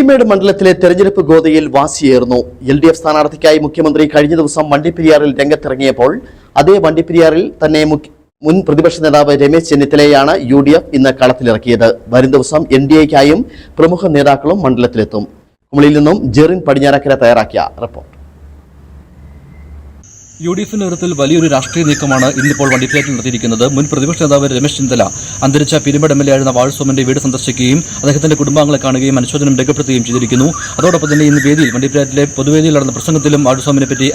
പീരുമേട് മണ്ഡലത്തിലെ തെരഞ്ഞെടുപ്പ് ഗോതയിൽ വാശിയേറുന്നു. LDF സ്ഥാനാർത്ഥിക്കായി മുഖ്യമന്ത്രി കഴിഞ്ഞ ദിവസം വണ്ടിപ്പെരിയാറിൽ രംഗത്തിറങ്ങിയപ്പോൾ അതേ വണ്ടിപ്പെരിയാറിൽ തന്നെ മുൻ പ്രതിപക്ഷ നേതാവ് രമേശ് ചെന്നിത്തലയാണ് UDF ഇന്ന് കളത്തിലിറക്കിയത്. വരും ദിവസം NDAയ്ക്കായും പ്രമുഖ നേതാക്കളും മണ്ഡലത്തിലെത്തും. കുമളിയിൽ നിന്നും ജെറിൻ പടിഞ്ഞാറക്കര തയ്യാറാക്കിയ റിപ്പോർട്ട്. UDFിന്റെ നേതൃത്വത്തിൽ വലിയൊരു രാഷ്ട്രീയ നീക്കമാണ് ഇന്നിപ്പോൾ വണ്ടിപ്പെരിയാറിൽ നടത്തിയിരിക്കുന്നത്. മുൻ പ്രതിപക്ഷ നേതാവ് രമേശ് ചെന്നിത്തല അന്തരിച്ച പീരുമേട് MLA ആയിരുന്ന വാഴസോമന്റെ വീട് സന്ദർശിക്കുകയും അദ്ദേഹത്തിന്റെ കുടുംബാംഗങ്ങളെ കാണുകയും അനുശോചനം രേഖപ്പെടുത്തുകയും ചെയ്തിരിക്കുന്നു. അതോടൊപ്പം തന്നെ ഇന്ന് വേദിയിൽ വണ്ടിപ്പെരിയാറിലെ പൊതുവേദിയിൽ നടന്ന പ്രസംഗത്തിലും വാഴസോമനെ പറ്റി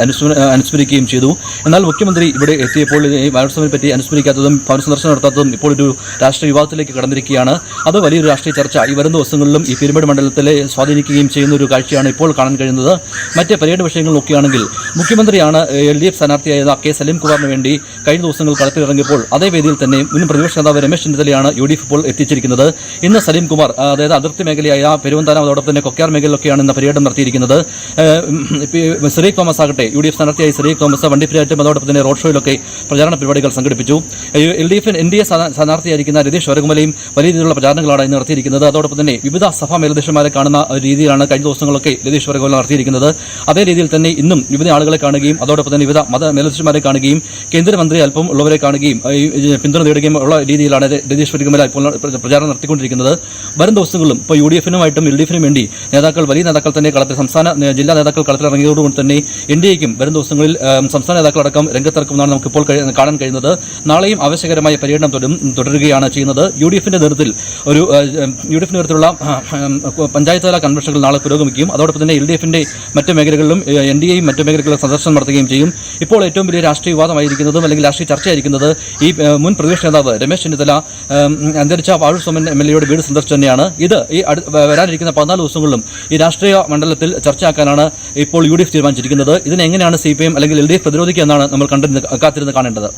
അനുസ്മരിക്കുകയും ചെയ്തു. എന്നാൽ മുഖ്യമന്ത്രി ഇവിടെ എത്തിയപ്പോൾ വാഴസോമനെ പറ്റി അനുസ്മരിക്കാത്തതും ഭവന സന്ദർശനം നടത്താത്തതും ഇപ്പോൾ ഒരു രാഷ്ട്രീയ വിവാദത്തിലേക്ക് കടന്നിരിക്കുകയാണ്. അത് വലിയൊരു രാഷ്ട്രീയ ചർച്ച ഈ വരുന്ന ദിവസങ്ങളിലും ഈ പീരുമേട് മണ്ഡലത്തിലെ സ്വാധീനിക്കുകയും ചെയ്യുന്ന ഒരു കാഴ്ചയാണ് ഇപ്പോൾ കാണാൻ കഴിയുന്നത്. മറ്റ് പര്യടന വിഷയങ്ങൾ നോക്കുകയാണെങ്കിൽ മുഖ്യമന്ത്രിയാണ് LDF സ്ഥാനാർത്ഥിയായ K. സലീംകുമാറിന് വേണ്ടി കഴിഞ്ഞ ദിവസങ്ങൾ കളത്തിലിറങ്ങിയപ്പോൾ അതേ വേദിയിൽ തന്നെ മുൻ പ്രതിപക്ഷ നേതാവ് രമേശ് ചെന്നിത്തലയാണ് UDF ഇപ്പോൾ എത്തിച്ചിരിക്കുന്നത്. ഇന്ന് സലീംകുമാർ അതായത് അതിർത്തി മേഖലയായ പെരുവന്താനം അതോടൊപ്പം തന്നെ കൊക്കയാർ മേഖലയിലൊക്കെയാണ് ഇന്ന് പര്യടനം നടത്തിയിരിക്കുന്നത്. സിറീഖ് തോമസ് ആകട്ടെ UDF സ്ഥാനാർത്ഥിയായി സിറീഖ് തോമസ് വണ്ടിപ്പെരിയാറ്റും അതോടൊപ്പം തന്നെ റോഡ് ഷോയിലൊക്കെ പ്രചാരണ പരിപാടികൾ സംഘടിപ്പിച്ചു. NDA സ്ഥാനാർത്ഥിയായിരിക്കുന്ന രതീഷ് വരകുമലയും വലിയ രീതിയിലുള്ള പ്രചാരണങ്ങളാണ് ഇന്ന് നടത്തിയിരിക്കുന്നത്. അതോടൊപ്പം തന്നെ വിവിധ സഭാ മേലധ്യക്ഷന്മാരെ കാണുന്ന രീതിയിലാണ് കഴിഞ്ഞ ദിവസങ്ങളൊക്കെ രതീഷ് വരകുമല നടത്തിയിരിക്കുന്നത്. അതേ രീതിയിൽ തന്നെ ഇന്നും വിവിധ ആളുകളെ കാണുകയും അതോടൊപ്പം തന്നെ വിവിധ മേലധ്യക്ഷന്മാരെ കാണുകയും കേന്ദ്രമന്ത്രി അല്പം ഉള്ളവരെ കാണുകയും പിന്തുണ നേടുകയും ഉള്ള രീതിയിലാണ് രതീഷ് വരകുമല ഇപ്പോൾ പ്രചാരണം നടത്തിക്കൊണ്ടിരിക്കുന്നത്. വരും ദിവസങ്ങളിലും ഇപ്പോൾ UDFിനുമായിട്ടും LDFിനും വേണ്ടി വലിയ നേതാക്കൾ തന്നെ ജില്ലാ നേതാക്കൾ കളത്തിലിറങ്ങിയതോടുകൊണ്ട് തന്നെ NDAയ്ക്കും വരും ദിവസങ്ങളിൽ സംസ്ഥാന നേതാക്കളടക്കം രംഗത്തിറക്കുമെന്നാണ് നമുക്കിപ്പോൾ കാണാൻ കഴിയുന്നത്. നാളെയും ആവശ്യകരമായ പര്യടനം തുടരുകയാണ് ചെയ്യുന്നത്. UDFിന്റെ നേതൃത്വത്തിലുള്ള പഞ്ചായത്ത് തല കൺവെൻഷനുകൾ നാളെ പുരോഗമിക്കും. അതോടൊപ്പം തന്നെ LDFിന്റെ മറ്റ് മേഖലകളിലും NDAയും മറ്റു മേഖലകളിലും സന്ദർശനം നടത്തുകയും ചെയ്യും. ഇപ്പോൾ ഏറ്റവും വലിയ രാഷ്ട്രീയ വിവാദമായിരിക്കുന്നതും അല്ലെങ്കിൽ രാഷ്ട്രീയ ചർച്ചയായിരിക്കുന്നത് ഈ മുൻ പ്രതിപക്ഷ നേതാവ് രമേശ് ചെന്നിത്തല അന്തരിച്ച വാഴസോമൻ MLAയുടെ വീട് സന്ദർശനം തന്നെയാണ്. ഇത് ഈ വരാനിരിക്കുന്ന 14 ദിവസങ്ങളിലും ഈ രാഷ്ട്രീയ മണ്ഡലത്തിൽ ചർച്ചയാക്കാനാണ് ഇപ്പോൾ UDF തീരുമാനിച്ചിരിക്കുന്നത്. ഇതിനെങ്ങനെയാണ് CPM അല്ലെങ്കിൽ LDF പ്രതിരോധിക്കുക എന്നാണ് നമ്മൾ കാത്തിരുന്ന് കാണേണ്ടത്.